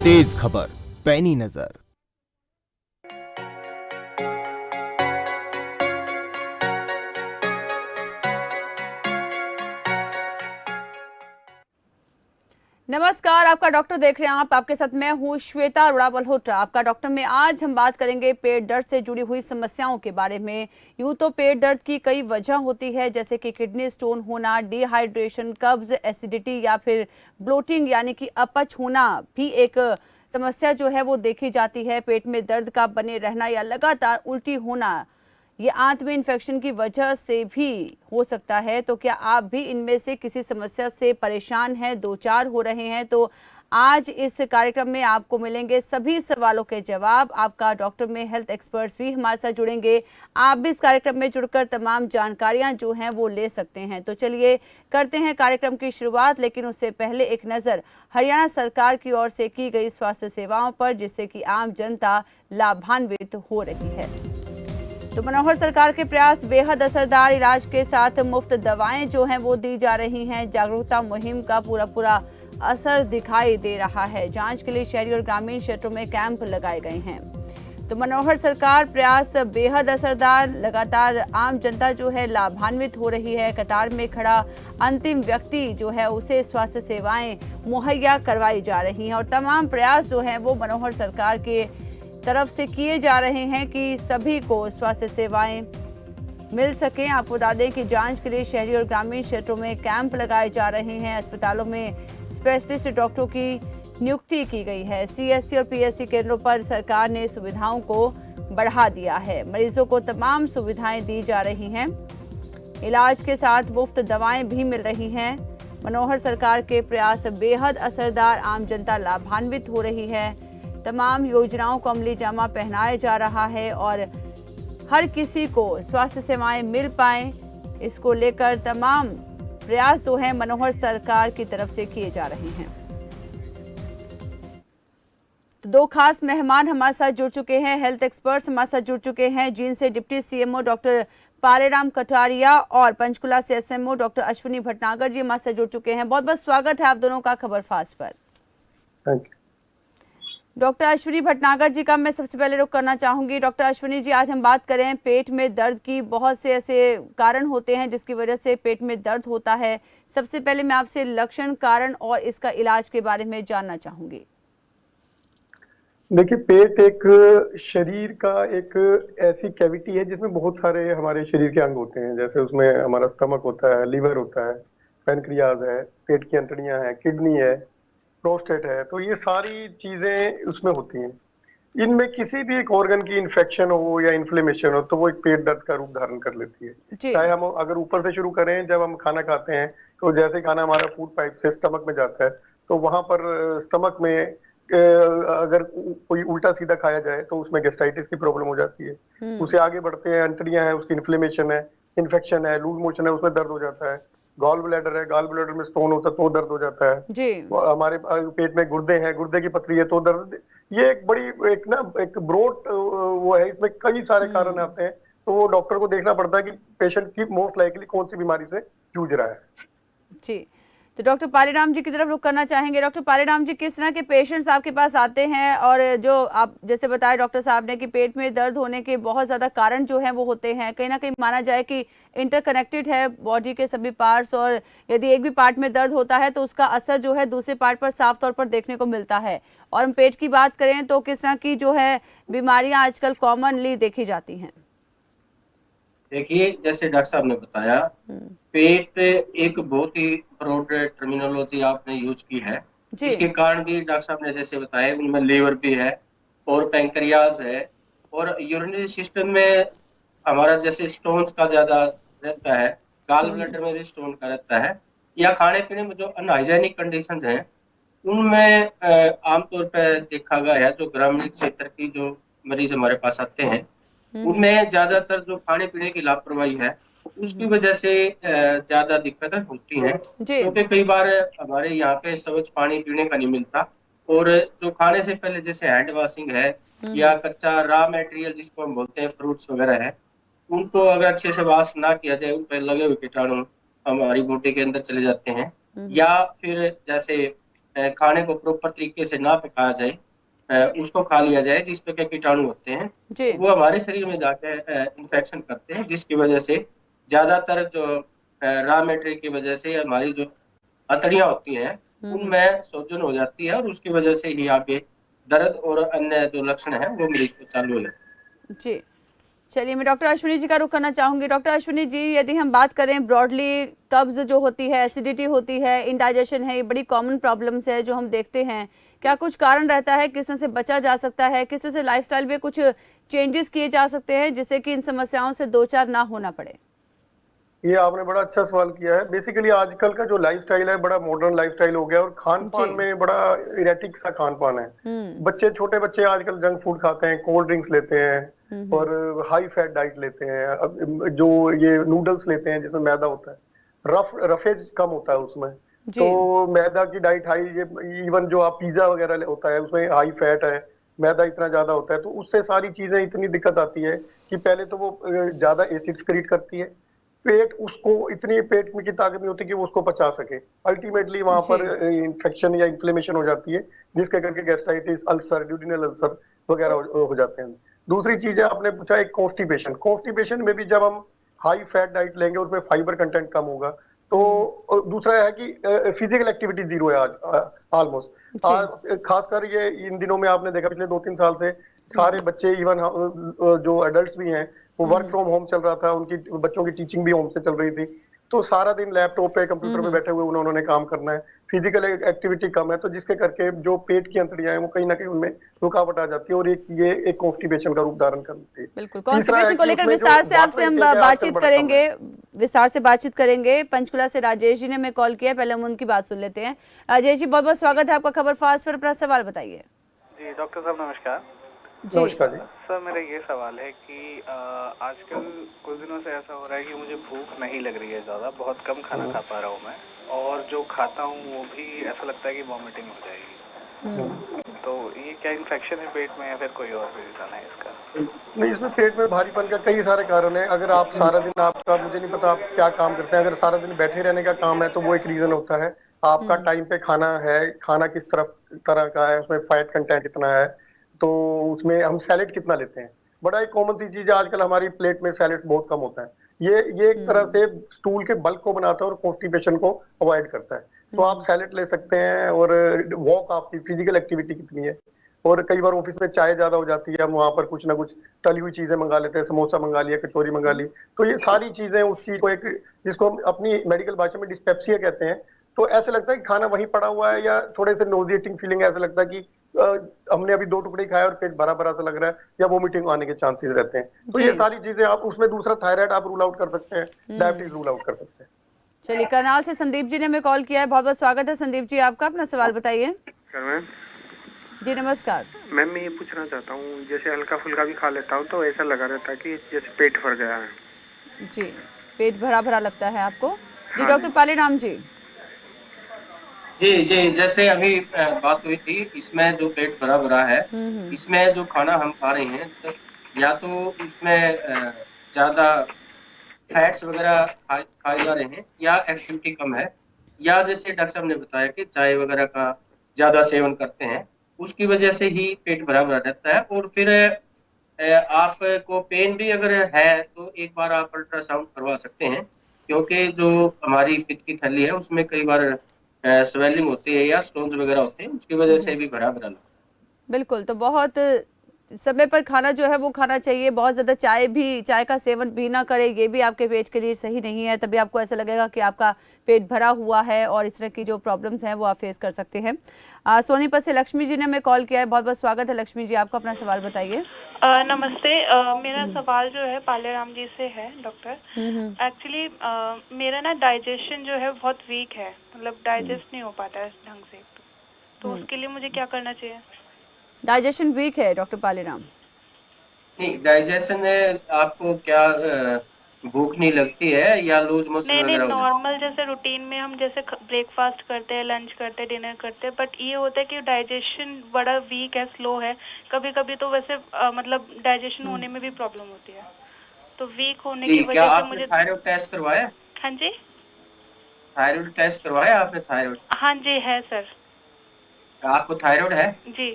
तेज खबर, पैनी नजर। नमस्कार, आपका डॉक्टर देख रहे हैं आप। आपके साथ मैं हूं श्वेता अरोड़ा मल्होत्रा। आपका डॉक्टर में आज हम बात करेंगे पेट दर्द से जुड़ी हुई समस्याओं के बारे में। यूं तो पेट दर्द की कई वजह होती है, जैसे कि किडनी स्टोन होना, डिहाइड्रेशन, कब्ज, एसिडिटी या फिर ब्लोटिंग यानी कि अपच होना भी एक समस्या जो है वो देखी जाती है। पेट में दर्द का बने रहना या लगातार उल्टी होना, ये आंत में इन्फेक्शन की वजह से भी हो सकता है। तो क्या आप भी इनमें से किसी समस्या से परेशान हैं, दो चार हो रहे हैं, तो आज इस कार्यक्रम में आपको मिलेंगे सभी सवालों के जवाब। आपका डॉक्टर में हेल्थ एक्सपर्ट्स भी हमारे साथ जुड़ेंगे। आप भी इस कार्यक्रम में जुड़कर तमाम जानकारियां जो हैं वो ले सकते हैं। तो चलिए करते हैं कार्यक्रम की शुरुआत, लेकिन उससे पहले एक नज़र हरियाणा सरकार की ओर से की गई स्वास्थ्य सेवाओं पर, जिससे कि आम जनता लाभान्वित हो रही है। तो मनोहर सरकार के प्रयास बेहद असरदार, इलाज के साथ मुफ्त दवाएं जो हैं वो दी जा रही हैं। जागरूकता मुहिम का पूरा असर दिखाई दे रहा है। जांच के लिए शहरी और ग्रामीण क्षेत्रों में कैंप लगाए गए हैं। तो मनोहर सरकार प्रयास बेहद असरदार, लगातार आम जनता जो है लाभान्वित हो रही है। कतार में खड़ा अंतिम व्यक्ति जो है उसे स्वास्थ्य सेवाएं मुहैया करवाई जा रही हैं और तमाम प्रयास जो हैं वो मनोहर सरकार के तरफ से किए जा रहे हैं कि सभी को स्वास्थ्य सेवाएं मिल सकें। आपको बता दें कि जांच के लिए शहरी और ग्रामीण क्षेत्रों में कैंप लगाए जा रहे हैं। अस्पतालों में स्पेशलिस्ट डॉक्टरों की नियुक्ति की गई है। सीएससी और पीएससी केंद्रों पर सरकार ने सुविधाओं को बढ़ा दिया है। मरीजों को तमाम सुविधाएं दी जा रही हैं। इलाज के साथ मुफ्त दवाएं भी मिल रही हैं। मनोहर सरकार के प्रयास बेहद असरदार, आम जनता लाभान्वित हो रही है। तमाम योजनाओं को अमली जामा पहनाया जा रहा है और हर किसी को स्वास्थ्य सेवाएं मिल पाएं, इसको लेकर तमाम प्रयास जो हैं मनोहर सरकार की तरफ से किए जा रहे हैं। तो दो खास मेहमान हमारे साथ जुड़ चुके हैं, हेल्थ एक्सपर्ट्स हमारे साथ जुड़ चुके हैं, जिनसे deputy CMO doctor Paleram Kataria और पंचकुला से एसएमओ डॉक्टर अश्विनी भटनागर जी हमारे साथ जुड़ चुके हैं। बहुत बहुत स्वागत है आप दोनों का खबर फास्ट पर। Thank you. Doctor Ashwini Bhatnagar ji का मैं सबसे पहले रुख करना चाहूंगी। डॉक्टर अश्विनी जी, आज हम बात करें पेट में दर्द की। बहुत से ऐसे कारण होते हैं जिसकी वजह से पेट में दर्द होता है। सबसे पहले मैं आपसे लक्षण, कारण और इसका इलाज के बारे में जानना चाहूंगी। देखिए, पेट एक शरीर का एक ऐसी कैविटी है जिसमें बहुत सारे हमारे शरीर के अंग होते हैं। जैसे उसमें हमारा स्टमक होता है, लीवर होता है, पैनक्रियाज है, पेट की अंतड़ियां हैं, किडनी है, प्रोस्टेट है। तो ये सारी चीजें उसमें होती हैं। इनमें किसी भी एक ऑर्गन की इन्फेक्शन हो या इन्फ्लेमेशन हो तो वो एक पेट दर्द का रूप धारण कर लेती है। चाहे हम अगर ऊपर से शुरू करें, जब हम खाना खाते हैं तो जैसे खाना हमारा फूड पाइप से स्टमक में जाता है तो वहां पर स्टमक में अगर कोई उल्टा सीधा खाया जाए तो उसमें गैस्ट्राइटिस की प्रॉब्लम हो जाती है। उसे आगे बढ़ते हैं, अंतड़ियां हैं, उसकी इन्फ्लेमेशन है, इन्फेक्शन है, लूज मोशन है, उसमें दर्द हो जाता है। गॉल ब्लैडर है, गॉल ब्लैडर में स्टोन होता है तो दर्द हो जाता है जी। हमारे पेट में गुर्दे हैं, गुर्दे की पथरी है तो दर्द। ये एक बड़ी एक ब्रॉड वो है, इसमें कई सारे कारण आते हैं। तो वो डॉक्टर को देखना पड़ता है कि पेशेंट की मोस्ट लाइकली कौन सी बीमारी से जूझ रहा है। जी, तो डॉक्टर पालेराम जी की तरफ रुख करना चाहेंगे। डॉक्टर पालेराम जी, किस तरह के पेशेंट्स आपके पास आते हैं? और जो आप जैसे बताया डॉक्टर साहब ने कि पेट में दर्द होने के बहुत ज़्यादा कारण जो हैं वो होते हैं, कहीं ना कहीं माना जाए कि इंटरकनेक्टेड है बॉडी के सभी पार्ट्स, और यदि एक भी पार्ट में दर्द होता है तो उसका असर जो है दूसरे पार्ट पर साफ तौर पर देखने को मिलता है। और हम पेट की बात करें तो किस तरह की जो है बीमारियाँ आजकल कॉमनली देखी जाती हैं? देखिए, जैसे डॉक्टर साहब ने बताया, पेट एक बहुत ही ब्रॉड टर्मिनोलॉजी आपने यूज की है। इसके कारण भी डॉक्टर साहब ने जैसे बताया, उनमें लीवर भी है और पैंक्रियाज है और यूरिनरी सिस्टम में हमारा जैसे स्टोन्स का ज्यादा रहता है, गॉल ब्लैडर में भी स्टोन का रहता है, या खाने पीने में जो अनहाइजेनिक कंडीशंस हैं उनमें आमतौर पर देखा गया है। जो ग्रामीण क्षेत्र की जो मरीज हमारे पास आते हैं उनमें ज्यादातर जो खाने पीने की लापरवाही है उसकी वजह से ज्यादा दिक्कतें होती हैं, क्योंकि कई बार हमारे यहाँ पे स्वच्छ पानी पीने का नहीं मिलता। और जो खाने से पहले जैसे हैंड वॉशिंग है या कच्चा रॉ मटेरियल जिसको हम बोलते हैं फ्रूट्स वगैरह है, उनको अगर अच्छे से वॉश ना किया जाए, उन पर लगे हुए कीटाणु हमारी बॉडी के अंदर चले जाते हैं। या फिर जैसे खाने को प्रॉपर तरीके से ना पकाया जाए, उसको खा लिया जाए जिस पे के कीटाणु होते हैं, जी वो हमारे शरीर में जाके इन्फेक्शन करते हैं, जिसकी वजह से ज्यादातर जो रॉ मटेरियल की वजह से हमारी जो अतड़ियां होती हैं उनमें सूजन हो जाती है, और उसकी वजह से ही आगे दर्द और अन्य जो लक्षण है वो मरीज को चालू हो जाते हैं। जी। चलिए, मैं डॉक्टर अश्विनी जी का रुख करना चाहूंगी। डॉक्टर अश्विनी जी, यदि हम बात करें ब्रॉडली, कब्ज जो होती है, एसिडिटी होती है, इंडाइजेशन है, ये बड़ी कॉमन प्रॉब्लम्स है जो हम देखते हैं। क्या कुछ कारण रहता है, किस तरह से बचा जा सकता है, किस तरह से लाइफस्टाइल में कुछ चेंजेस किए जा सकते हैं जिससे कि इन समस्याओं से दो चार ना होना पड़े? ये आपने बड़ा अच्छा सवाल किया है। बेसिकली आजकल का जो लाइफस्टाइल है बड़ा मॉडर्न लाइफस्टाइल हो गया, और खान पान जी में बड़ा इरेटिक सा खान पान है। बच्चे, छोटे बच्चे आजकल जंक फूड खाते हैं, कोल्ड ड्रिंक्स लेते हैं और हाई फैट डाइट लेते हैं। अब जो ये नूडल्स लेते हैं जिसमें मैदा होता है, रफेज कम होता है उसमें, जी तो मैदा की डाइट हाई। ये इवन जो आप पिज्जा वगैरह होता है उसमें हाई फैट है, मैदा इतना ज्यादा होता है, तो उससे सारी चीजें इतनी दिक्कत आती है कि पहले तो वो ज्यादा एसिड क्रिएट करती है। पेट उसको इतनी पेट में की ताकत नहीं होती कि वो उसको पचा सके। अल्टीमेटली वहां जी पर इन्फेक्शन या इन्फ्लेमेशन हो जाती है, जिसके करके गैस्ट्राइटिस, अल्सर, ड्यूडिनल अल्सर वगैरह हो जाते हैं। दूसरी चीज है, आपने पूछा एक कॉन्स्टिपेशन। कॉन्स्टिपेशन में भी जब हम हाई फैट डाइट लेंगे, उसमें फाइबर कंटेंट कम होगा, तो दूसरा है कि फिजिकल एक्टिविटी जीरो है आज ऑलमोस्ट। जी आज खासकर ये इन दिनों में आपने देखा, पिछले 2-3 साल से सारे बच्चे, इवन जो एडल्ट्स भी हैं, वो वर्क फ्रॉम होम चल रहा था, उनकी बच्चों की टीचिंग भी होम से चल रही थी, तो सारा दिन लैपटॉप पे, कंप्यूटर पे बैठे हुए उन्होंने काम करना है। फिजिकल एक्टिविटी कम है, तो जिसके करके जो पेट की अंतड़ियां हैं वो कहीं ना कहीं उनमें रुकावट आ जाती है, और ये एक कॉन्स्टिपेशन का रूप धारण करती है। बिल्कुल। तीसरा है कॉन्स्टिपेशन को कि लेकर उसमें जो विस्तार से वाटर आपसे हम इनटेक है आजकल बातचीत बड़ा कम है। करेंगे, विस्तार से बातचीत करेंगे। पंचकुला से राजेश जी ने हमें कॉल किया है, पहले हम उनकी बात सुन लेते हैं। राजेश जी, बहुत बहुत स्वागत है आपका खबर फास्ट पर। अपना सवाल बताइए। जी डॉक्टर साहब नमस्कार। जी नमस्कार जी। सर मेरा ये सवाल है कि आजकल कुछ दिनों से ऐसा हो रहा है कि मुझे भूख नहीं लग रही है ज़्यादा, बहुत कम खाना खा पा रहा हूँ मैं, और जो खाता हूँ वो भी ऐसा लगता है कि वॉमिटिंग हो जाएगी। तो ये क्या इन्फेक्शन है पेट में या फिर कोई और भी रीज़न है इसका? नहीं, इसमें पेट में भारीपन का कई सारे कारण हैं। अगर आप सारा दिन, आपका, मुझे नहीं पता आप क्या काम करते हैं, अगर सारा दिन बैठे रहने का काम है तो वो एक रीजन होता है। आपका टाइम पे खाना है, खाना किस तरह का है, उसमें फैट कंटेंट कितना है, तो उसमें हम सैलेड कितना लेते हैं। बड़ा एक कॉमन सी चीज है आजकल, हमारी प्लेट में सैलेड बहुत कम होता है। ये एक तरह से स्टूल के बल्क को बनाता है और कॉन्स्टिपेशन को अवॉइड करता है। तो आप सैलेड ले सकते हैं, और वॉक, आपकी फिजिकल एक्टिविटी कितनी है। और कई बार ऑफिस में चाय ज्यादा हो जाती है, हम वहां पर कुछ ना कुछ तली हुई चीजें मंगा लेते हैं, समोसा मंगा लिया, कचौरी मंगा ली, तो ये सारी चीजें उस चीज को, एक जिसको हम अपनी मेडिकल भाषा में डिस्पेप्सिया कहते हैं, तो ऐसे लगता है कि खाना वहीं पड़ा हुआ है, या थोड़े से नोजिएटिंग फीलिंग, ऐसा लगता है कि हमने अभी 2 टुकड़े खाए और पेट भरा भरा सा लग रहा है, या वोमिटिंग आने के चांसेस रहते हैं। तो ये सारी चीजें आप उसमें, दूसरा थायराइड आप रूल आउट कर सकते हैं, डायबिटीज रूल आउट कर सकते हैं। चलिए, करनाल से संदीप जी ने हमें कॉल किया है। बहुत बहुत स्वागत है संदीप जी आपका। अपना सवाल बताइए। जी नमस्कार। मैम मैं ये पूछना चाहता हूँ, जैसे हल्का फुल्का भी खा लेता हूँ तो ऐसा लगा रहता है कि जैसे पेट भर गया है। जी, पेट भरा भरा लगता है आपको। जी हाँ डॉक्टर पालेराम जी। जी जी, जैसे अभी बात हुई थी, इसमें जो पेट भरा भरा है, इसमें जो खाना हम खा रहे हैं, तो या तो इसमें ज्यादा फैट्स वगैरह खाए जा रहे हैं, या एक्टिविटी कम है, या जैसे डॉक्टर साहब ने बताया कि चाय वगैरह का ज्यादा सेवन करते हैं, उसकी वजह से ही पेट भरा भरा रहता है। और फिर आपको पेन भी अगर है तो एक बार आप अल्ट्रासाउंड करवा सकते हैं, क्योंकि जो हमारी पित्त की थैली है उसमें कई बार स्वेलिंग होती है या स्टोन्स वगैरह होते हैं, उसकी वजह से भी भरा भरा लगता है। बिल्कुल, तो बहुत समय पर खाना जो है वो खाना चाहिए। बहुत ज़्यादा चाय का सेवन भी ना करें, ये भी आपके पेट के लिए सही नहीं है। तभी आपको ऐसा लगेगा कि आपका पेट भरा हुआ है और इस तरह की जो प्रॉब्लम्स हैं वो आप फेस कर सकते हैं। सोनीपत से लक्ष्मी जी ने हमें कॉल किया है। बहुत बहुत स्वागत है लक्ष्मी जी आपका। अपना सवाल बताइए। नमस्ते। मेरा सवाल जो है पालेराम जी से है डॉक्टर। एक्चुअली मेरा ना डाइजेशन जो है बहुत वीक है, मतलब डाइजेस्ट नहीं हो पाता है ढंग से, तो उसके लिए मुझे क्या करना चाहिए? डाइजेशन वीक है डॉक्टर पालेराम? नहीं, डाइजेशन आपको क्या भूख नहीं लगती है या लूज मोशन नहीं वगैरह हो जाता है? नॉर्मल जैसे रूटीन में हम जैसे ब्रेकफास्ट करते हैं, लंच करते हैं, डिनर करते हैं, बट ये होता है कि डाइजेशन बड़ा वीक है, स्लो है। कभी कभी तो वैसे मतलब डाइजेशन होने में भी प्रॉब्लम होती है, तो वीक होने की क्या वजह से आपने मुझे। थायराइड टेस्ट करवाया? हाँ जी। थायराइड टेस्ट करवाया आपने? थायराइड? हाँ जी है सर। आपको थायराइड है? जी।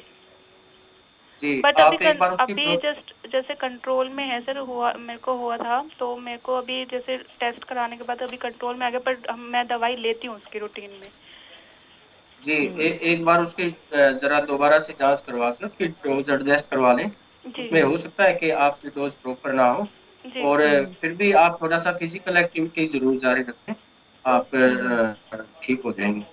जी, बट आप एक बार उसकी अभी जस्ट जैसे कंट्रोल में है सर, हुआ मेरे को हुआ था, तो मेरे को अभी जैसे टेस्ट कराने के बाद अभी कंट्रोल में आ गया, पर मैं दवाई लेती हूँ उसकी रूटीन में। जी, एक बार उसकी जरा दोबारा से जांच करवा के उसकी डोज एडजस्ट करवा लें। जी उसमें हो सकता है कि आपकी डोज प्रॉपर ना हो, जी। और फिर भी आप थोड़ा सा फिजिकल एक्टिविटी जरूर जारी रखें, आप ठीक हो जाएंगे।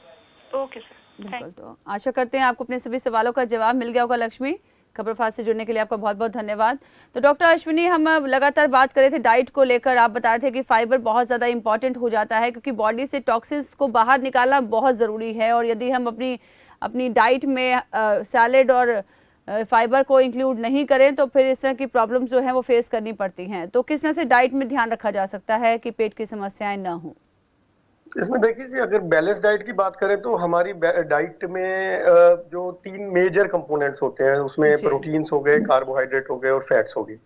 ओके सर, बिल्कुल। तो आशा करते हैं आपको अपने सभी सवालों का जवाब मिल गया होगा। लक्ष्मी, खबरफास्ट से जुड़ने के लिए आपका बहुत बहुत धन्यवाद। तो डॉक्टर अश्विनी, हम लगातार बात कर रहे थे डाइट को लेकर। आप बता रहे थे कि फाइबर बहुत ज़्यादा इंपॉर्टेंट हो जाता है, क्योंकि बॉडी से टॉक्सिन्स को बाहर निकालना बहुत ज़रूरी है, और यदि हम अपनी अपनी डाइट में सैलेड और फाइबर को इंक्लूड नहीं करें तो फिर इस तरह की प्रॉब्लम्स जो हैं वो फेस करनी पड़ती हैं। तो किस तरह से डाइट में ध्यान रखा जा सकता है कि पेट की समस्याएं ना हों? इसमें देखिए जी, अगर बैलेंस डाइट की बात करें तो हमारी डाइट में जो 3 मेजर कंपोनेंट्स होते हैं, उसमें प्रोटीन्स हो गए, कार्बोहाइड्रेट हो गए और फैट्स हो गई।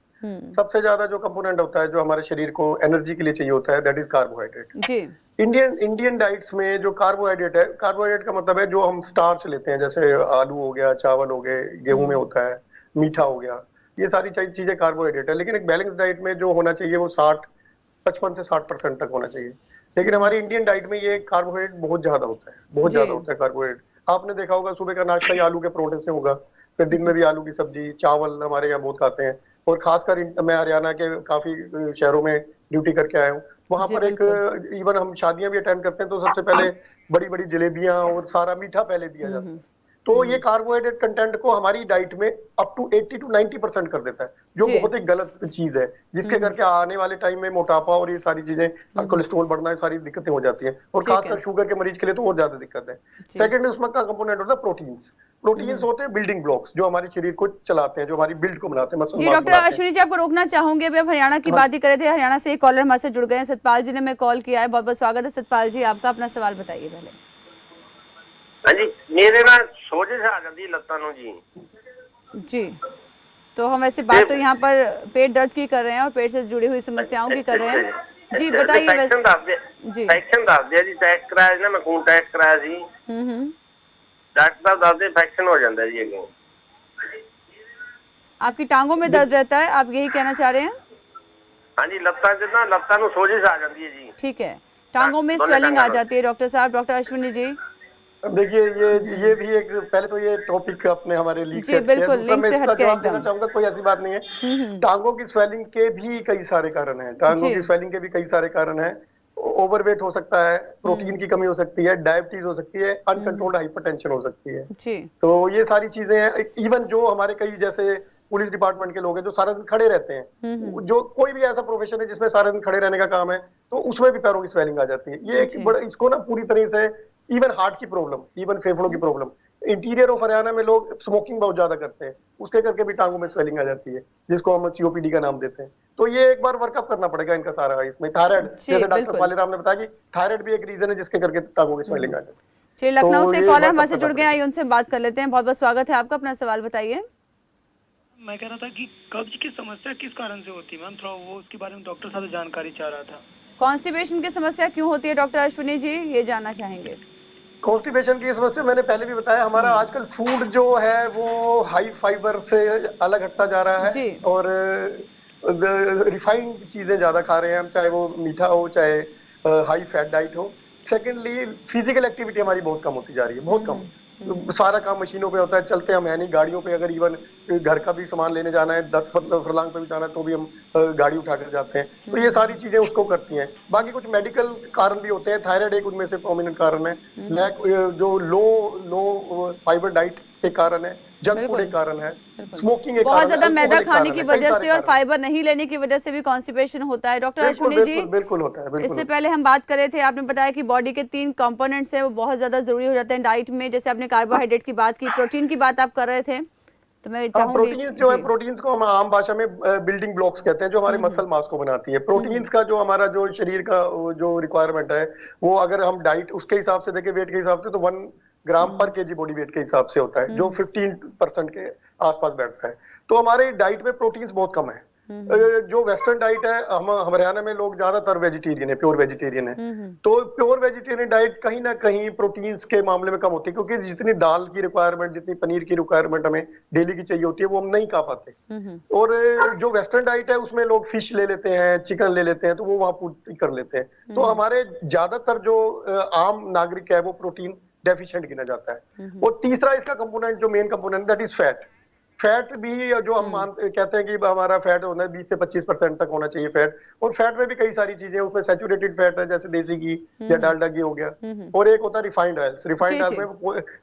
सबसे ज्यादा जो कंपोनेंट होता है जो हमारे शरीर को एनर्जी के लिए चाहिए होता है, दैट इज कार्बोहाइड्रेट। जी। इंडियन डाइट्स में जो कार्बोहाइड्रेट है, कार्बोहाइड्रेट का मतलब है जो हम स्टार्च लेते हैं, जैसे आलू हो गया, चावल हो गए, गेहूं में होता है, मीठा हो गया, ये सारी चीजें कार्बोहाइड्रेट है। लेकिन एक बैलेंस डाइट में जो होना चाहिए वो 55 से 60% तक होना चाहिए। लेकिन हमारी इंडियन डाइट में ये कार्बोहाइड्रेट बहुत ज्यादा होता है, बहुत ज्यादा होता है कार्बोहाइड्रेट। आपने देखा होगा सुबह का नाश्ता ही आलू के परोठे से होगा, फिर दिन में भी आलू की सब्जी, चावल हमारे यहाँ बहुत खाते हैं। और खासकर मैं हरियाणा के काफी शहरों में ड्यूटी करके आया हूँ, वहां पर एक इवन हम शादियां भी अटेंड करते हैं तो सबसे पहले बड़ी बड़ी जलेबियां और सारा मीठा पहले दिया जाता है। तो ये कार्बोहाइड्रेट कंटेंट को हमारी डाइट में अप टू 80 to 90% कर देता है, जो बहुत ही गलत चीज है, जिसके करके आने वाले टाइम में मोटापा और ये सारी चीजें, कोलेस्ट्रॉल बढ़ना, ये सारी दिक्कतें हो जाती हैं, और खासकर शुगर के मरीज के लिए तो और ज्यादा दिक्कत है। सेकंड उसमें का कंपोनेंट होता है प्रोटीन्स। प्रोटीन्स होते हैं बिल्डिंग ब्लॉक्स, जो हमारे शरीर को चलाते हैं, जो हमारी बिल्ड को बनाते हैं, मसल जी। मास डॉक्टर बनाते हैं। अश्विनी जी, आपको रोकना चाहूंगे, अभी आप हरियाणा की बात ही कर रहे थे, हरियाणा से एक कॉलर हमारे से जुड़ गए हैं, सतपाल जी ने मैं कॉल किया है। बहुत बहुत स्वागत है सतपाल जी आपका, अपना सवाल बताइए पहले। हाँ जी, मेरे ना सोजे से आ जाती है लत्ता नो जी। जी, तो हम ऐसे बात तो यहाँ पर पेट दर्द की कर रहे हैं और पेट से जुड़ी हुई समस्याओं की कर रहे हैं। जी बताइए। जी फैक्शन दस दिया जी, टेस्ट कराया ना, मैं खून टेस्ट कराया जी। डॉक्टर साहब दस दे फैक्शन हो जाता है जी अगे। आपकी टांगों में दर्द रहता है, आप यही कहना चाह रहे हैं? हाँ जी, लत्ता से ना, लत्ता नो सोजे से आ जाती है जी। ठीक है, टांगों में स्वेलिंग आ जाती है डॉक्टर साहब। डॉक्टर अश्विनी जी देखिए, ये भी एक, पहले तो ये टॉपिक अपने हमारे लीक से बिल्कुल लिंक से हट के जवाब देना चाहूंगा, कोई ऐसी बात नहीं है। टांगों की स्वेलिंग के भी कई सारे कारण हैं, टांगों की स्वेलिंग के भी कई सारे कारण हैं। ओवरवेट हो सकता है, प्रोटीन की कमी हो सकती है, डायबिटीज हो सकती है, अनकंट्रोल्ड हाइपरटेंशन हो सकती है। तो ये सारी चीजें हैं। इवन जो हमारे कई जैसे पुलिस डिपार्टमेंट के लोग हैं जो सारा दिन खड़े रहते हैं, जो कोई भी ऐसा प्रोफेशन है जिसमें सारा दिन खड़े रहने का काम है, तो उसमें भी पैरों की स्वेलिंग आ जाती है। ये एक बड़ा, इसको ना पूरी तरह से, इवन हार्ट की प्रॉब्लम, इवन फेफड़ों की प्रॉब्लम, इंटीरियर ऑफ हरियाणा में लोग स्मोकिंग बहुत ज्यादा करते हैं, उसके करके भी टांगों में स्वेलिंग आ जाती है, जिसको हम सीओपीडी का नाम देते हैं। तो ये एक बार वर्कअप करना पड़ेगा इनका सारा। इसमें थायराइड, जैसे डॉक्टर पालीराम ने बताया कि थायराइड भी एक रीजन है जिसके करके टांगों की स्वेलिंग आ जाती है। चलिए, लखनऊ से कॉलर हमारे से जुड़ गए, आइए उनसे बात कर लेते हैं। बहुत बहुत स्वागत है आपका, अपना सवाल बताइए। मैं कह रहा था कि कब्ज की समस्या किस कारण से होती है मैम, थोड़ा वो उसके बारे में डॉक्टर साहब से जानकारी चाह रहा था। कॉन्स्टिपेशन की समस्या क्यों होती है डॉक्टर अश्विनी जी, ये जानना चाहेंगे। कॉन्स्टिपेशन की समस्या मैंने पहले भी बताया, हमारा आजकल फूड जो है वो हाई फाइबर से अलग हटता जा रहा है, और रिफाइंड चीजें ज्यादा खा रहे हैं हम, चाहे वो मीठा हो, चाहे हाई फैट डाइट हो। सेकेंडली, फिजिकल एक्टिविटी हमारी बहुत कम होती जा रही है, बहुत कम। सारा काम मशीनों पे होता है, चलते हम है नहीं, गाड़ियों पे अगर इवन घर का भी सामान लेने जाना है, 10 फरलांग पे भी जाना है, तो भी हम गाड़ी उठाकर जाते हैं। तो ये सारी चीजें उसको करती हैं। बाकी कुछ मेडिकल कारण भी होते हैं, थायराइड एक उनमें से प्रोमिनेंट कारण है, जो लो फाइबर डाइट के कारण है, जंक फूड एक कारण है, स्मोकिंग एक कारण है, बहुत ज्यादा मैदा खाने की वजह से और फाइबर नहीं लेने की वजह से भी कॉन्स्टिपेशन होता है। डॉक्टर अश्विनी जी, बिल्कुल होता है। इससे पहले हम बात कर रहे थे, आपने बताया कि बॉडी के 3 कंपोनेंट्स हैं वो बहुत ज्यादा जरूरी हो जाते हैं डाइट में। जैसे आपने कार्बोहाइड्रेट की बात की, प्रोटीन की बात आप कर रहे थे, तो मैं चाहूंगी प्रोटीन्स जो है, प्रोटीन्स को हम आम भाषा में बिल्डिंग ब्लॉक्स कहते हैं, जो हमारे मसल मास को बनाती है। प्रोटीन्स का जो हमारा जो शरीर का जो रिक्वायरमेंट है, वो अगर हम डाइट उसके हिसाब से देखें, वेट के हिसाब से, तो 1 ग्राम पर केजी बॉडी वेट के हिसाब से होता है, जो 15% के आसपास बैठता है। तो हमारे डाइट में प्रोटीन्स बहुत कम है, जो वेस्टर्न डाइट है, हम हरियाणा में लोग ज्यादातर वेजिटेरियन है, प्योर वेजिटेरियन है। तो प्योर वेजिटेरियन डाइट कहीं ना कहीं प्रोटीन्स के मामले में कम होती है, क्योंकि जितनी दाल की रिक्वायरमेंट, जितनी पनीर की रिक्वायरमेंट हमें डेली की चाहिए होती है, वो हम नहीं खा पाते। और जो वेस्टर्न डाइट है उसमें लोग फिश ले लेते हैं, चिकन ले लेते हैं, तो वो वहां पूर्ति कर लेते हैं। तो हमारे ज्यादातर जो आम नागरिक है वो प्रोटीन डेफिशिएंट गिना जाता है। और तीसरा इसका कंपोनेंट, जो main component, that is fat. Fat भी जो हम कहते हैं कि हमारा फैट होना है 20 से 25% तक होना चाहिए फैट। और फैट में भी कई सारी चीजें, उसमें सैचुरेटेड फैट है, जैसे देसी घी या डालडा घी हो गया, और एक होता है रिफाइंड ऑयल्स। रिफाइंड ऑयल में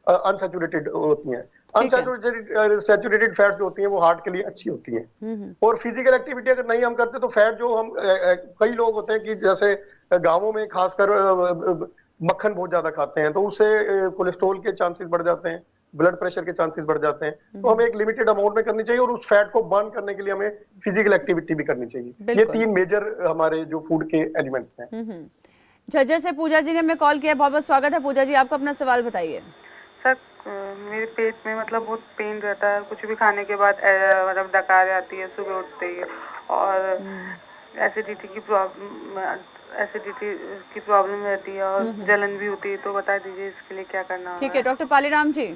अनसैचुरेटेड होती हैं। अनसैचुरेटेड फैट जो होती हैं वो हार्ट के लिए अच्छी होती हैं। और फिजिकल एक्टिविटी अगर नहीं हम करते तो फैट जो हम कई लोग होते हैं कि जैसे गांवों में खासकर मक्खन बहुत ज्यादा खाते हैं, तो उससे कोलेस्ट्रॉल के चांसेस बढ़ जाते हैं, ब्लड प्रेशर के चांसेस बढ़ जाते हैं। तो हमें एक लिमिटेड अमाउंट में करनी चाहिए, और उस फैट को बर्न करने के लिए हमें फिजिकल एक्टिविटी भी करनी चाहिए। ये 3 मेजर हमारे जो फूड के एलिमेंट्स हैं। झज्जर से पूजा जी ने हमें कॉल किया, बहुत बहुत स्वागत है पूजा जी, आपको अपना सवाल बताइए। सर मेरे पेट में मतलब बहुत पेन रहता है, कुछ भी खाने के बाद मतलब डकार आती है सुबह उठते ही, और एसिडिटी की प्रॉब्लम रहती है, और जलन भी होती है। तो बता दीजिए इसके लिए क्या करना होगा। ठीक है डॉक्टर पालीराम जी,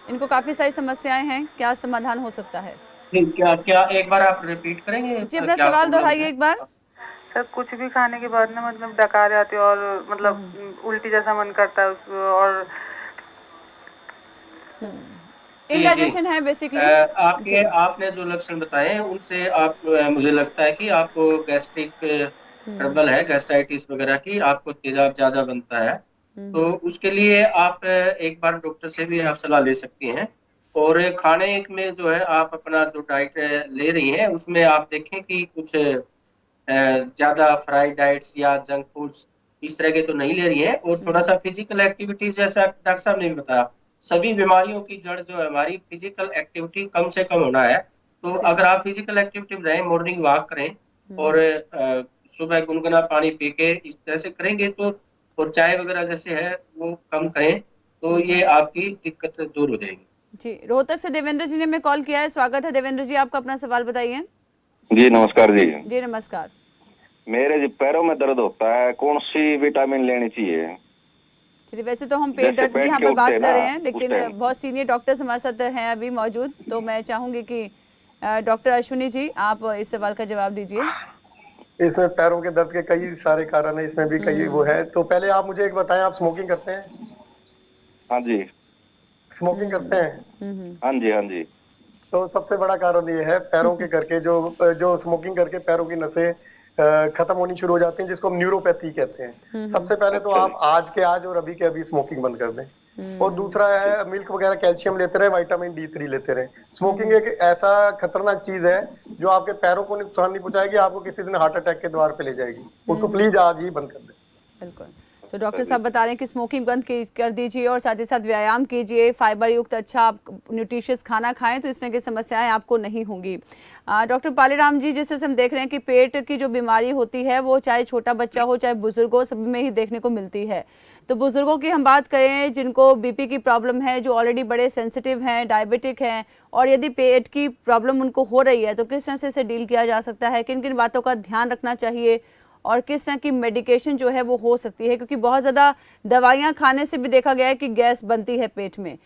इनको काफी सारी समस्याएं हैं, क्या समाधान हो सकता है? क्या एक बार आप रिपीट करेंगे जी, अपना सवाल दोहराइए एक बार। सर कुछ भी खाने के बाद ना मतलब डकार आती है, और मतलब उल्टी जैसा मन करता है, और इंडाइजेशन है बेसिकली। आपने जो लक्षण बताए उनसे आप मुझे लगता है कि आपको गैस्ट्रिक ट्रबल है, गैस्ट्राइटिस वगैरह की, आपको तेजाब ज्यादा बनता है। तो उसके लिए आप एक बार डॉक्टर से भी आप सलाह ले सकती हैं। और खाने में जो है आप अपना जो डाइट ले रही हैं उसमें आप देखें कि कुछ ज्यादा फ्राइड डाइट्स या जंक फूड्स इस तरह के तो नहीं ले रही है। और थोड़ा सा फिजिकल एक्टिविटी, जैसा डॉक्टर साहब ने बताया, सभी बीमारियों की जड़ जो है हमारी फिजिकल एक्टिविटी कम से कम होना है। तो अगर आप फिजिकल एक्टिविटी में रहें, मॉर्निंग वॉक करें, और सुबह गुनगुना पानी पी के इस तरह से करेंगे, तो और चाय वगैरह जैसे है वो कम करें, तो ये आपकी दिक्कत दूर हो जाएगी। जी, रोहतक से देवेंद्र जी ने हमें कॉल किया है, स्वागत है देवेंद्र जी, आपका अपना सवाल बताइए। जी नमस्कार जी। जी नमस्कार। मेरे पैरों में दर्द होता है, कौन सी विटामिन लेनी चाहिए? चलिए, वैसे तो हम पेट दर्द की यहाँ पे बात कर रहे हैं, लेकिन बहुत सीनियर डॉक्टर्स हमारे साथ हैं अभी मौजूद, तो मैं चाहूंगी कि डॉक्टर अश्विनी जी आप इस सवाल का जवाब दीजिए। इसमें पैरों के दर्द के कई सारे कारण है, इसमें भी कई वो है। तो पहले आप मुझे एक बताएं, आप स्मोकिंग करते हैं? हाँ जी। स्मोकिंग करते हैं? हाँ जी हाँ जी। तो सबसे बड़ा कारण ये है पैरों के करके, जो स्मोकिंग करके पैरों की नसें खत्म होनी शुरू हो जाती हैं, जिसको हम न्यूरोपैथी कहते हैं। सबसे पहले तो आप आज के आज और अभी के अभी स्मोकिंग बंद कर दें। और दूसरा है मिल्क वगैरह, कैल्शियम लेते रहे, विटामिन D3 लेते रहे। स्मोकिंग एक ऐसा खतरनाक चीज है जो आपके पैरों को नुकसान नहीं पहुंचाएगी, आपको किसी दिन हार्ट अटैक के द्वार पे ले जाएगी। उसको प्लीज आज ही बंद कर दें। बिल्कुल। तो डॉक्टर साहब बता रहे हैं कि स्मोकिंग बंद कर दीजिए, और साथ ही साथ व्यायाम कीजिए, फाइबर युक्त अच्छा आप न्यूट्रिशियस खाना खाएं, तो इस तरह की समस्याएं आपको नहीं होंगी। डॉक्टर पालीराम जी, जैसे हम देख रहे हैं कि पेट की जो बीमारी होती है वो चाहे छोटा बच्चा हो चाहे बुजुर्ग हो, सब में ही देखने को मिलती है। तो बुजुर्गों की हम बात करें जिनको बीपी की प्रॉब्लम है, जो ऑलरेडी बड़े सेंसिटिव हैं, डायबिटिक हैं, और यदि पेट की प्रॉब्लम उनको हो रही है तो किस तरह से इसे डील किया जा सकता है, किन किन बातों का ध्यान रखना चाहिए, और किस तरह की मेडिकेशन जो है वो हो सकती है, क्योंकि बहुत ज़्यादा दवाइयाँ खाने से भी देखा गया है कि गैस बनती है पेट में।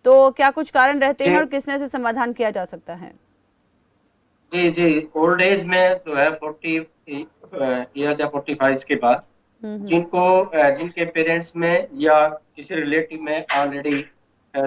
तो क्या कुछ कारण रहते हैं और किस तरह से समाधान किया जा सकता है? जी, ओल्ड एज में जो है 40 ईयर्स या 45 के बाद जिनके पेरेंट्स में या किसी रिलेटिव में ऑलरेडी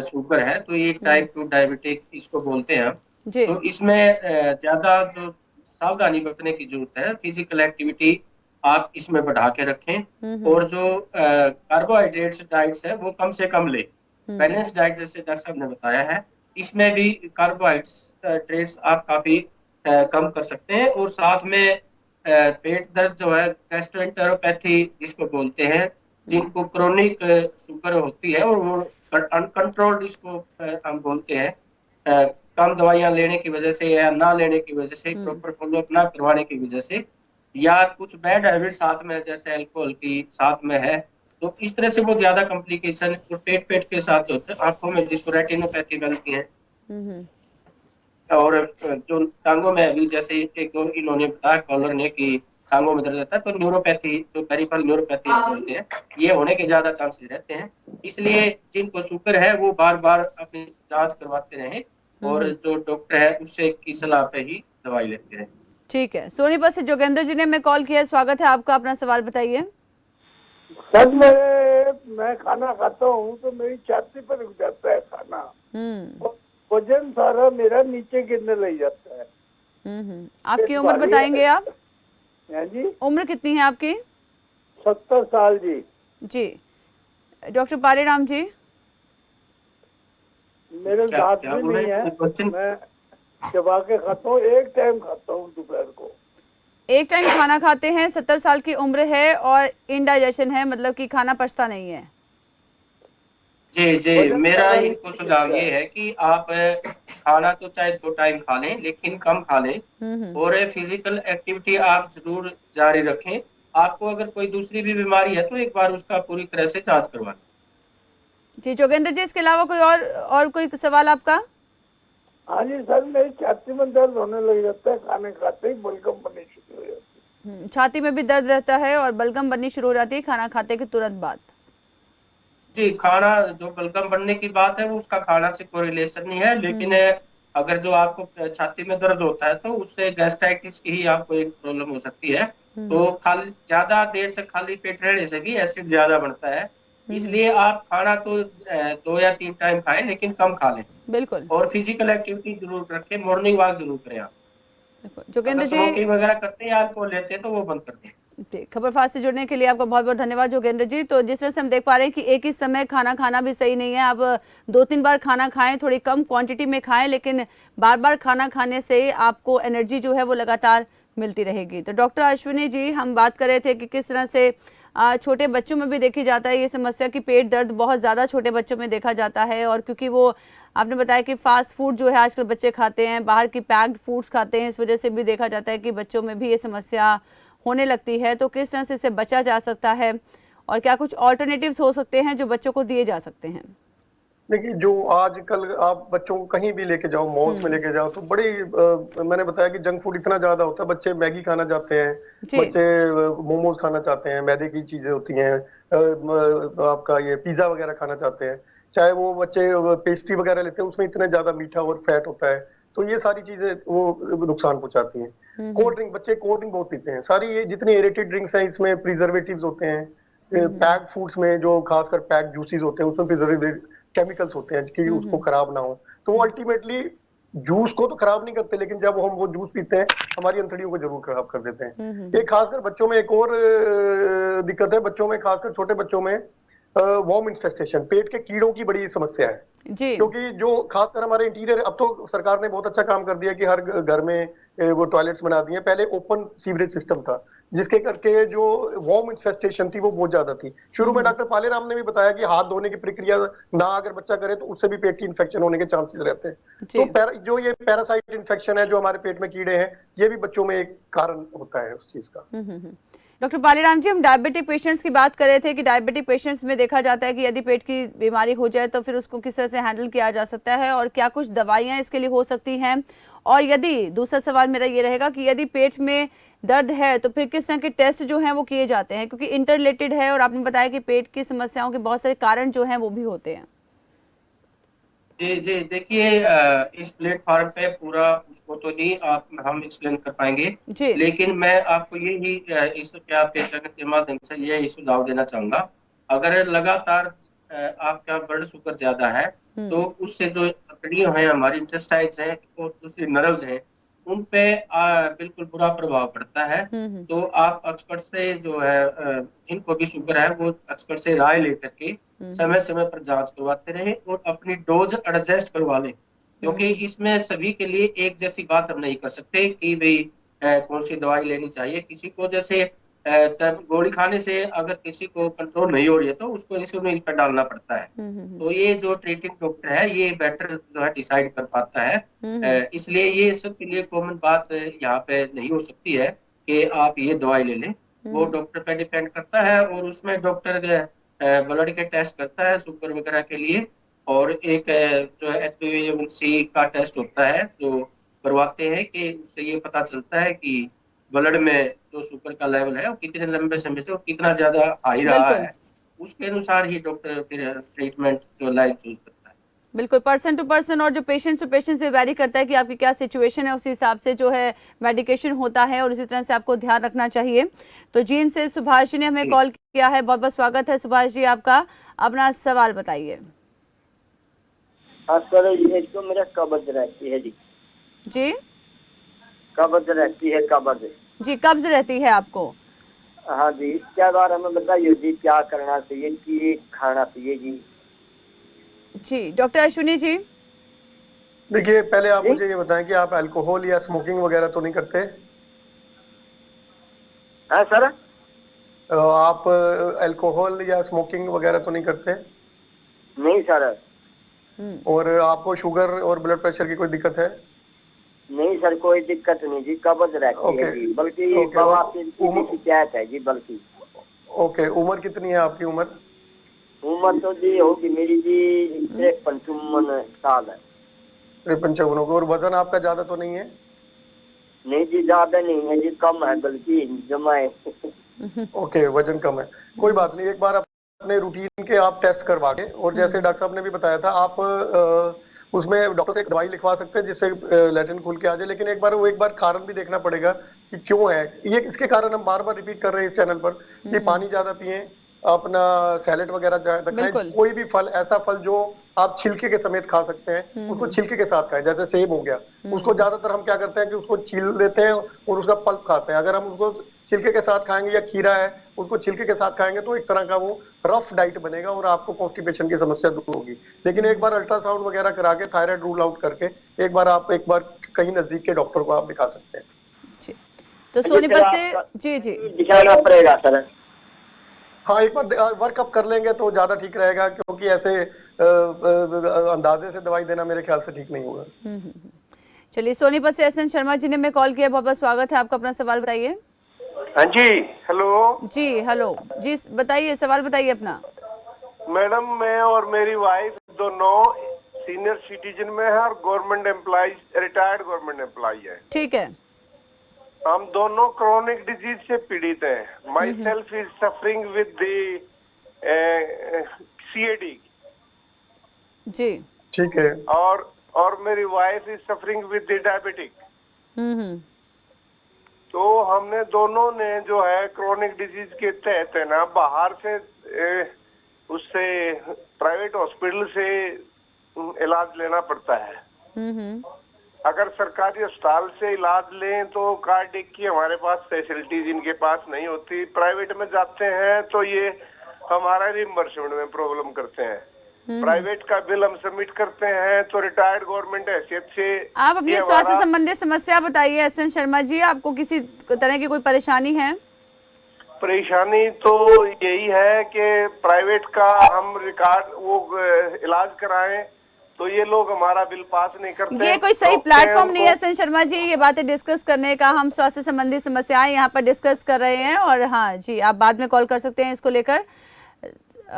शुगर है, तो ये टाइप 2 डायबिटिक इसको बोलते हैं हम। तो इसमें ज्यादा जो सावधानी बरतने की जरूरत है, फिजिकल एक्टिविटी आप इसमें बढ़ा के रखें, और जो कार्बोहाइड्रेट्स डाइट्स है वो कम से कम ले। बैलेंस डाइट जैसे डॉक्टर साहब ने बताया है, इसमें भी कार्बोहाइड्रेट्स आप काफी कम कर सकते हैं। और साथ में पेट दर्द जो है, गैस्ट्रोएंटेरोपैथी जिसको बोलते हैं, जिनको क्रोनिक शुगर होती है और वो अनकंट्रोल्ड इसको हम बोलते हैं, कम दवाइयां लेने की वजह से या ना लेने की वजह से, प्रॉपर फॉलोअप ना करवाने की वजह से, या कुछ बैड हैबिट साथ में जैसे अल्कोहल की साथ में है, तो इस तरह से वो ज्यादा कॉम्प्लिकेशन, और पेट के साथ जो आंखों में जिसको रेटिनोपैथी बनती है, और जो टांगों में अभी जैसे एक इन्होंने बताया कॉलर ने कि टांगों में दर्द रहता है, तो न्यूरोपैथी जो पेरिफेरल न्यूरोपैथी बोलते हैं, ये होने के ज्यादा चांसेस रहते हैं। इसलिए जिनको शुगर है वो बार बार अपनी जांच करवाते रहें और जो डॉक्टर है उससे की सलाह पे ही दवाई लेते रहें। ठीक है, सोनीपत से जोगेंद्र जी ने मैं कॉल किया है, स्वागत है आपका, अपना सवाल बताइए। सर मैं खाना खाता हूँ तो मेरी छाती पर रुक जाता है खाना, वजन सारा मेरा नीचे गिरने लग जाता है। आपकी उम्र बताएंगे आप? जी, उम्र कितनी है आपकी? 70 साल जी। जी, डॉक्टर पालेराम जी। मेरे दांत भी नहीं है, मैं चबा के खाता हूँ, एक टाइम खाता हूँ दोपहर को। एक टाइम खाना खाते हैं, 70 साल की उम्र है और इनडाइजेशन है, मतलब कि खाना पचता नहीं है। जी जी, मेरा इनको सुझाव ये है कि आप खाना तो चाहे 2 टाइम खा लें लेकिन कम खा लें और फिजिकल एक्टिविटी आप जरूर जारी रखें। आपको अगर कोई दूसरी भी बीमारी है तो एक बार उसका पूरी तरह से जांच करवा लें। जी जोगेंद्र जी, इसके अलावा कोई और कोई सवाल आपका? हाँ जी सर, मेरी छाती में दर्द होने लग जाता है, खाने खाते ही बलगम बननी शुरू हो जाती है। छाती में भी दर्द रहता है और बलगम बननी शुरू हो जाती है खाना खाते के तुरंत बाद? जी, खाना जो बलगम बनने की बात है वो उसका खाना से कोई रिलेशन नहीं है, लेकिन अगर जो आपको छाती में दर्द होता है तो उससे गैस्ट्राइटिस की ही आपको एक प्रॉब्लम हो सकती है। तो खाली ज्यादा देर तक खाली पेट रहने से भी एसिड ज्यादा बढ़ता है, इसलिए आप खाना तो 2 या 3 टाइम खाएं लेकिन कम खा लें। बिल्कुल। और फिजिकल एक्टिविटी जरूर रखें, मॉर्निंग वॉक जरूर करें आप। जोगेंद्र जी, स्मोकिंग वगैरह करते हैं या अल्कोहल लेते हैं तो वो बंद कर दें। खबरफास्ट से जुड़ने के लिए आपका बहुत बहुत धन्यवाद जोगेंद्र जी। तो जिस तरह से हम देख पा रहे हैं कि एक ही समय खाना खाना भी सही नहीं है। आप 2-3 बार खाना खाएं, थोड़ी कम क्वांटिटी में खाएं, लेकिन बार बार खाना खाने से आपको एनर्जी जो है वो लगातार मिलती रहेगी। तो डॉक्टर अश्विनी जी, हम बात कर रहे थे कि किस तरह से छोटे बच्चों में भी देखी जाता है ये समस्या कि पेट दर्द बहुत ज़्यादा छोटे बच्चों में देखा जाता है। और क्योंकि वो आपने बताया कि फास्ट फूड जो है आजकल बच्चे खाते हैं, बाहर की पैक्ड फूड्स खाते हैं, इस वजह से भी देखा जाता है कि बच्चों में भी ये समस्या होने लगती है। तो किस तरह से इससे बचा जा सकता है और क्या कुछ ऑल्टरनेटिव्स हो सकते हैं जो बच्चों को दिए जा सकते हैं? देखिए, जो आजकल आप बच्चों को कहीं भी लेके जाओ, मॉल्स में लेके जाओ, तो मैंने बताया कि जंक फूड इतना ज्यादा होता है। बच्चे मैगी खाना चाहते हैं, बच्चे मोमोज खाना चाहते हैं, मैदे की चीजें होती हैं, आपका ये पिज्जा वगैरह खाना चाहते हैं। चाहे वो बच्चे पेस्ट्री वगैरह लेते हैं, उसमें इतना ज्यादा मीठा और फैट होता है, तो ये सारी चीजें वो नुकसान पहुंचाती हैं। कोल्ड ड्रिंक, बच्चे कोल्ड ड्रिंक बहुत पीते हैं। सारी ये जितनी एरेटेड ड्रिंक्स हैं, इसमें प्रिजर्वेटिव्स होते हैं। पैक्ड फूड्स में जो खासकर पैक्ड जूसेस होते हैं, उसमें प्रिजर्वेटिव केमिकल्स होते हैं कि उसको खराब ना हो। तो वो अल्टीमेटली जूस को तो खराब नहीं करते, लेकिन जब हम वो जूस पीते हैं हमारी अंतड़ियों को जरूर खराब कर देते हैं। ये खासकर बच्चों में एक और दिक्कत है। बच्चों में, खासकर छोटे बच्चों में वॉर्म इन्फेस्टेशन, पेट के कीड़ों की बड़ी समस्या है जी। क्योंकि जो खासकर हमारे इंटीरियर, अब तो सरकार ने बहुत अच्छा काम कर दिया कि हर घर में वो टॉयलेट्स बना दिए। पहले ओपन सीवरेज सिस्टम था, जिसके करके जो वॉर्म इन्फेस्टेशन थी वो बहुत ज्यादा थी। शुरू में डॉक्टर पालेराम ने भी बताया कि हाथ धोने की प्रक्रिया ना अगर बच्चा करे तो उससे भी पेट की इन्फेक्शन होने के चांसेस रहते हैं। तो जो ये पैरासाइट इन्फेक्शन है, जो हमारे पेट में कीड़े हैं, ये भी बच्चों में एक कारण होता है उस चीज का। डॉक्टर पालेराम जी, हम डायबिटिक पेशेंट्स की बात कर रहे थे कि डायबिटिक पेशेंट्स में देखा जाता है कि यदि पेट की बीमारी हो जाए तो फिर उसको किस तरह से हैंडल किया जा सकता है और क्या कुछ दवाइयां इसके लिए हो सकती हैं। और यदि, दूसरा सवाल मेरा ये रहेगा कि यदि पेट में दर्द है तो फिर किस तरह के टेस्ट जो हैं वो किए जाते हैं, क्योंकि इंटररिलेटेड है और आपने बताया कि पेट की समस्याओं के बहुत सारे कारण जो हैं वो भी होते हैं। जी जी, देखिए इस प्लेटफॉर्म पे पूरा उसको तो नहीं हम एक्सप्लेन कर पाएंगे, लेकिन मैं आपको यही इस आपके चैनल के माध्यम से यही सुझाव देना चाहूंगा। अगर लगातार आपका ब्लड शुगर ज्यादा है तो उससे जो हड्डियां हैं, हमारी इंटेस्टाइन्स हैं और दूसरी नर्व्स हैं, उन पे बिल्कुल बुरा प्रभाव पड़ता है। तो आप एक्सपर्ट से जो है, जिनको भी शुगर है, वो एक्सपर्ट से राय लेकर के समय समय पर जांच करवाते रहे और अपनी डोज एडजस्ट करवा लें, क्योंकि इसमें सभी के लिए एक जैसी बात हम नहीं कर सकते कि भाई कौन सी दवाई लेनी चाहिए। किसी को जैसे गोली खाने से अगर किसी को कंट्रोल नहीं हो रही है तो उसको इंसुलिन पर डालना पड़ता है। तो ये जो ट्रीटिंग डॉक्टर है ये बेटर जो है डिसाइड कर पाता है। इसलिए ये सबके लिए कॉमन बात यहाँ पे नहीं हो सकती है कि आप ये दवाई ले लें। वो डॉक्टर पे डिपेंड करता है और उसमें डॉक्टर ब्लड के टेस्ट करता है शुगर वगैरह के लिए, और एक जो है HbA1c का टेस्ट होता है जो करवाते हैं कि उससे ये पता चलता है कि ब्लड में जो शुगर का लेवल है वो कितने लंबे समय से और कितना ज्यादा हाई रहा बिल्कुल है, उसके अनुसार ही डॉक्टर फिर ट्रीटमेंट जो लाइन चूज करता है। बिल्कुल, पर्सन टू पर्सन और जो पेशेंट टू पेशेंट से वेरी करता है कि आपकी क्या सिचुएशन है, उसी हिसाब से जो है मेडिकेशन होता है और उसी तरह से आपको ध्यान रखना चाहिए। तो जीन से सुभाष जी ने हमें कॉल किया है, बहुत बहुत स्वागत है सुभाष जी आपका। अपना सवाल बताइए। हाँ सर, ये तो मेरा कब्ज रहती है जी। जी कब्ज रहती है, कब्ज जी, कब्ज रहती है आपको? हाँ जी, इसके बारे में बताइए जी, क्या करना चाहिए, कि खाना चाहिए जी? जी डॉक्टर अश्विनी जी। देखिए, पहले आप मुझे ये बताएं कि आप अल्कोहल या स्मोकिंग वगैरह तो नहीं करते? हाँ सर। आप अल्कोहल या स्मोकिंग वगैरह तो नहीं करते? नहीं सर। और आपको शुगर और ब्लड प्रेशर की कोई दिक्कत है? नहीं सर, कोई दिक्कत नहीं जी, कब्ज रहती है जी, बल्कि बवासीर की भी शिकायत है जी। बल्कि ओके, उम्र कितनी है आपकी? उम्र तो जी होगी मेरी जी 55 साल है। 55 और वजन आपका ज्यादा तो नहीं है? नहीं जी, ज्यादा नहीं है जी, कम है, बल्कि जमा है। ओके, वजन कम है, कोई बात नहीं। एक बार अपने रूटीन के आप टेस्ट करवा के, और जैसे डॉक्टर साहब ने भी बताया था, आप उसमें डॉक्टर से एक दवाई लिखवा सकते हैं जिससे लैट्रिन खुल के आ जाए। लेकिन एक बार कारण भी देखना पड़ेगा कि क्यों है ये। इसके कारण हम बार बार रिपीट कर रहे हैं इस चैनल पर कि पानी ज्यादा पिए, अपना सैलेड वगैरह ज्यादा खाएं, कोई भी फल, ऐसा फल जो आप छिलके के समेत खा सकते हैं उसको छिलके के साथ खाएं। जैसे सेब हो गया, उसको ज्यादातर हम क्या करते हैं कि उसको छील लेते हैं और उसका पल्प खाते हैं। अगर हम उसको छिलके के साथ खाएंगे, या खीरा है उसको छिलके के साथ खाएंगे, तो एक तरह का वो रफ डाइट बनेगा और आपको कॉन्स्टिपेशन की समस्या दूर होगी। लेकिन एक बार अल्ट्रासाउंड वगैरह करा के, थायराइड रूल आउट करके एक बार कहीं नजदीक के डॉक्टर को आप दिखा सकते हैं। तो सोनीपत से जी दिखाना पड़ेगा सर? हाँ, एक बार वर्कअप कर लेंगे तो ज्यादा ठीक रहेगा, क्योंकि ऐसे अंदाजे से दवाई देना मेरे ख्याल से ठीक नहीं होगा। चलिए, सोनीपत से एसएन शर्मा जी ने हमें कॉल किया, बहुत बहुत स्वागत है आपका। अपना सवाल बताइए। हाँ जी, हेलो जी। हेलो जी, बताइए, सवाल बताइए अपना। मैडम, मैं और मेरी वाइफ दोनों सीनियर सिटीजन में है और government employ, retired government employ है। ठीक है। हम दोनों क्रोनिक डिजीज से पीड़ित हैं। My self is suffering with the CAD। जी ठीक है। और मेरी wife is suffering with the diabetic. तो हमने दोनों ने जो है क्रोनिक डिजीज के तहत है ना, बाहर से उससे प्राइवेट हॉस्पिटल से इलाज लेना पड़ता है। अगर सरकारी अस्पताल से इलाज लें तो कार्डियक की हमारे पास फैसिलिटीज इनके पास नहीं होती। प्राइवेट में जाते हैं तो ये हमारा रिम्बर्समेंट में प्रॉब्लम करते हैं। प्राइवेट का बिल हम सबमिट करते हैं तो रिटायर्ड गवर्नमेंट हैसियत से आप अपनी स्वास्थ्य संबंधी समस्या बताइए एसएन शर्मा जी। आपको किसी तरह की कोई परेशानी है? परेशानी तो यही है कि प्राइवेट का हम रिकॉर्ड वो इलाज कराएं तो ये लोग हमारा बिल पास नहीं करते। ये कोई सही प्लेटफॉर्म नहीं है एसएन शर्मा जी, ये बातें डिस्कस करने का। हम स्वास्थ्य संबंधी समस्याएं यहाँ पर डिस्कस कर रहे हैं, और हाँ जी, आप बाद में कॉल कर सकते हैं इसको लेकर।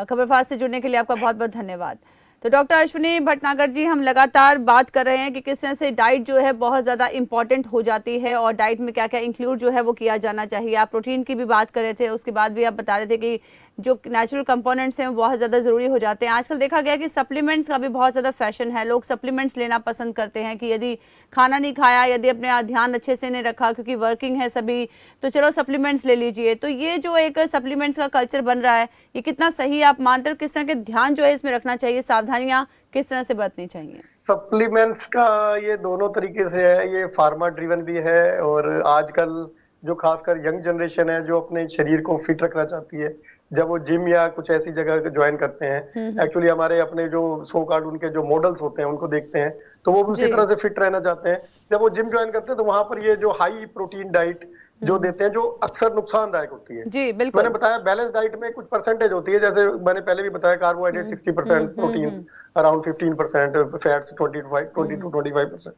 खबरफास्ट से जुड़ने के लिए आपका बहुत बहुत धन्यवाद। तो डॉक्टर अश्विनी भटनागर जी, हम लगातार बात कर रहे हैं कि किस तरह से डाइट जो है बहुत ज़्यादा इंपॉर्टेंट हो जाती है, और डाइट में क्या क्या इंक्लूड जो है वो किया जाना चाहिए। आप प्रोटीन की भी बात कर रहे थे, उसके बाद भी आप बता रहे थे कि जो नेचुरल कंपोनेंट्स हैं वो बहुत ज़्यादा ज़रूरी हो जाते हैं। आजकल देखा गया कि सप्लीमेंट्स का भी बहुत ज़्यादा फैशन है। लोग सप्लीमेंट्स लेना पसंद करते हैं कि यदि खाना नहीं खाया, यदि अपने ध्यान अच्छे से नहीं रखा, क्योंकि वर्किंग है सभी, तो चलो सप्लीमेंट्स ले लीजिए। तो ये जो एक सप्लीमेंट्स का कल्चर बन रहा है, ये कितना सही आप मानते हो? किस तरह के ध्यान जो है इसमें रखना चाहिए, सावधानियाँ किस तरह से बरतनी चाहिए? सप्लीमेंट्स का ये दोनों तरीके से है। ये फार्मा ड्रिवन भी है, और आजकल जो खासकर यंग जनरेशन है जो अपने शरीर को फिट रखना चाहती है, जब वो जिम या कुछ ऐसी जगह ज्वाइन करते हैं, एक्चुअली हमारे अपने जो सो कार्ड उनके जो मॉडल्स होते हैं उनको देखते हैं, तो वो उसी तरह से फिट रहना चाहते हैं। जब वो जिम ज्वाइन करते हैं तो वहां पर ये जो हाई प्रोटीन डाइट जो देते हैं, जो अक्सर नुकसानदायक होती है। जी बिल्कुल। मैंने बताया बैलेंस डाइट में कुछ परसेंटेज होती है, जैसे मैंने पहले भी बताया, carbohydrate 60%, protein around 15%, fats 20 to 25%।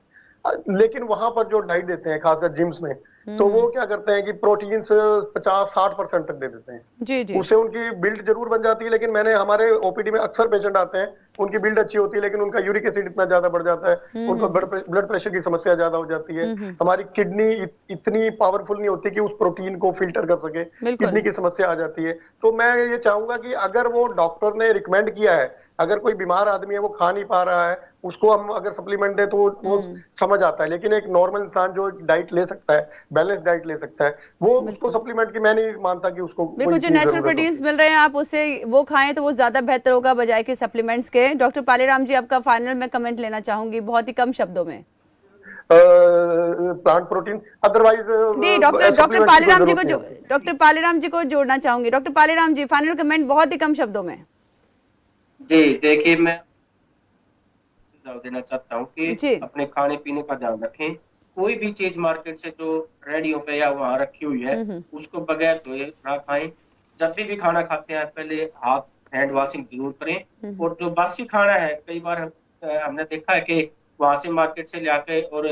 लेकिन वहां पर जो डाइट देते हैं खासकर जिम्स में, तो वो क्या करते हैं कि प्रोटीन्स 50-60% तक दे देते हैं। जी जी। उससे उनकी बिल्ड जरूर बन जाती है, लेकिन मैंने हमारे ओपीडी में अक्सर पेशेंट आते हैं, उनकी बिल्ड अच्छी होती है लेकिन उनका यूरिक एसिड इतना ज्यादा बढ़ जाता है, उनको ब्लड प्रेशर की समस्या ज्यादा हो जाती है। हमारी किडनी इतनी पावरफुल नहीं होती कि उस प्रोटीन को फिल्टर कर सके, किडनी की समस्या आ जाती है। तो मैं ये चाहूंगा कि अगर वो डॉक्टर ने रिकमेंड किया है, अगर कोई बीमार आदमी है वो खा नहीं पा रहा है, उसको हम अगर सप्लीमेंट दें तो वो समझ आता है, लेकिन एक नॉर्मल इंसान जो डाइट ले सकता है, बैलेंस डाइट ले सकता है, वो उसको सप्लीमेंट की मैं नहीं मानता कि उसको बिल्कुल जो नेचुरल प्रोटीन्स मिल रहे हैं आप उससे वो खाएं तो वो ज्यादा बेहतर होगा बजाय कि सप्लीमेंट्स के। डॉक्टर पालेराम जी आपका फाइनल में कमेंट लेना चाहूंगी बहुत ही कम शब्दों में। Plant protein otherwise doctor Paleram ji को जोड़ना चाहूंगी। Doctor Paleram ji final comment बहुत ही कम शब्दों में। जी देखिए, मैं सुझाव देना चाहता हूँ कि अपने खाने पीने का ध्यान रखें। कोई भी चीज मार्केट से जो रेडी पे या वहाँ रखी हुई है उसको बगैर धोए ना खाएं। जब भी खाना खाते हैं पहले हाथ हैंड वॉशिंग जरूर करें। और जो बासी खाना है, कई बार हमने देखा है कि वहां से मार्केट से ले आके और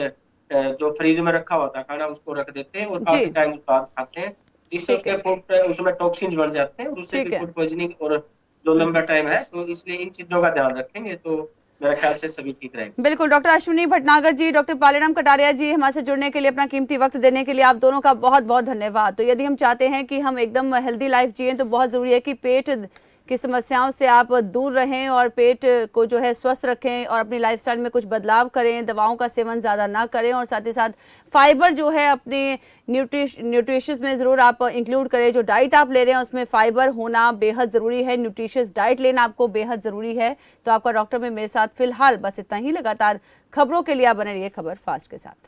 जो फ्रीज में रखा हुआ था खाना उसको रख देते हैं और काफी टाइम उसके बाद खाते हैं, जिससे उसके फूड उसमें टॉक्सिन्स बन जाते हैं और उससे भी फूड पॉइजनिंग और जो लंबा टाइम है। तो इसलिए इन चीजों का ध्यान रखेंगे तो मेरे ख्याल से सभी ठीक रहेंगे। बिल्कुल। डॉक्टर अश्विनी भटनागर जी, डॉक्टर पालेराम कटारिया जी, हमारे से जुड़ने के लिए, अपना कीमती वक्त देने के लिए आप दोनों का बहुत बहुत धन्यवाद। तो यदि हम चाहते हैं कि हम एकदम हेल्दी लाइफ जिए तो बहुत जरूरी है कि पेट की समस्याओं से आप दूर रहें और पेट को जो है स्वस्थ रखें और अपनी लाइफस्टाइल में कुछ बदलाव करें, दवाओं का सेवन ज़्यादा ना करें और साथ ही साथ फाइबर जो है अपने न्यूट्रिशियस में ज़रूर आप इंक्लूड करें। जो डाइट आप ले रहे हैं उसमें फाइबर होना बेहद ज़रूरी है, न्यूट्रिशियस डाइट लेना आपको बेहद ज़रूरी है। तो आपका डॉक्टर में मेरे साथ फिलहाल बस इतना ही। लगातार खबरों के लिए आप बने रहिए खबर फास्ट के साथ।